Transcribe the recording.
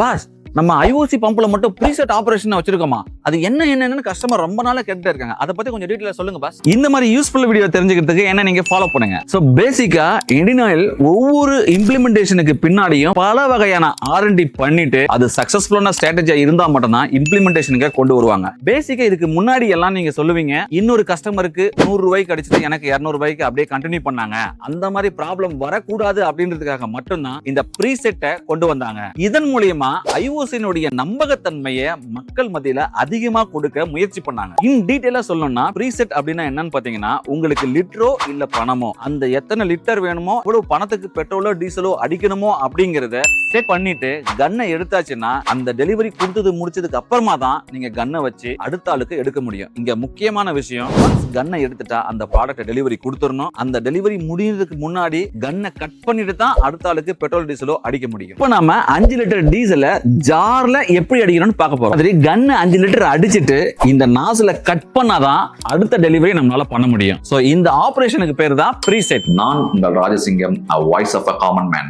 Pass நம்ம IOC பம்ப்ல மட்டும் preset operation வச்சிருக்கோமா? அது என்னன்னு கஸ்டமர் ரொம்ப நாளா கேட்டுட்டே இருக்காங்க. அதை பத்தி கொஞ்சம் டீடைலா சொல்லுங்க பாஸ். இந்த மாதிரி யூஸ்ஃபுல் வீடியோ தெரிஞ்சுக்கிறதுக்கு என்ன நீங்க ஃபாலோ பண்ணுங்க. சோ பேசிக்கா இந்தியன் ஆயில் ஒவ்வொரு இம்ப்ளிமெண்டேஷனுக்கு பின்னாடியும் பல வகையான R&D பண்ணிட்டு அது சக்சஸ்ஃபுல்லான ஸ்ட்ராட்டஜியா இருந்தா மட்டும்தான் இம்ப்ளிமெண்டேஷனுக்கு கொண்டு வருவாங்க. பேசிக்கா இதுக்கு முன்னாடி எல்லாம் நீங்க சொல்லுவீங்க, இன்னொரு கஸ்டமருக்கு 100 ரூபாய்க்கு கிடைச்சது எனக்கு 200 ரூபாய்க்கு அப்படியே கண்டினியூ பண்ணாங்க. அந்த மாதிரி ப்ராப்ளம் வரக்கூடாது அப்படின்றதுக்காக மட்டும்தான் இந்த ப்ரீசெட்டை கொண்டு வந்தாங்க. இதன் மூலியமா ஐஓசினுடைய நம்பகத்தன்மையை மக்கள் மத்தியில அதிகமா கொடுக்க முயற்சி பண்ணாங்க. இன் டீடைலா சொல்லணும்னா ப்ரீசெட் அப்படின்னா என்னன்னு பாத்தீங்கன்னா, உங்களுக்கு லிட்டரோ இல்ல பணமோ, அந்த எத்தனை லிட்டர் வேணுமோ எவ்வளவு பணத்துக்கு பெட்ரோலோ டீசலோ அடிக்கணுமோ அப்படிங்கறத செட் பண்ணிட்டு கன்னை எடுத்தாச்சுன்னா அந்த டெலிவரி கொடுத்தது முடிச்சதுக்கு அப்புறமா தான் நீங்க கன்னை வச்சு அடுத்த ஆளுக்கு எடுக்க முடியும். இங்க முக்கியமான விஷயம், கன்னை எடுத்துட்டா அந்த ப்ராடக்ட் டெலிவரி கொடுத்துடணும். அந்த டெலிவரி முடியறதுக்கு முன்னாடி கன்னை கட் பண்ணிட்டு தான் அடுத்த ஆளுக்கு பெட்ரோல் டீசலோ அடிக்க முடியும். இப்போ நாம 5 லிட்டர் டீசல ஜார்ல எப்படி அடிக்கணும்னு பார்க்க போறோம். அதே கன் 5 லிட்டர் அடிச்சிட்டு இந்த நாஸ்ல கட் பண்ணாதான் அடுத்த டெலிவரி நம்மளால பண்ண முடியும். சோ இந்த ஆபரேஷனுக்கு பேர் தான் ப்ரீசெட். நான் உங்கள் Rajasingham, a voice of a common man.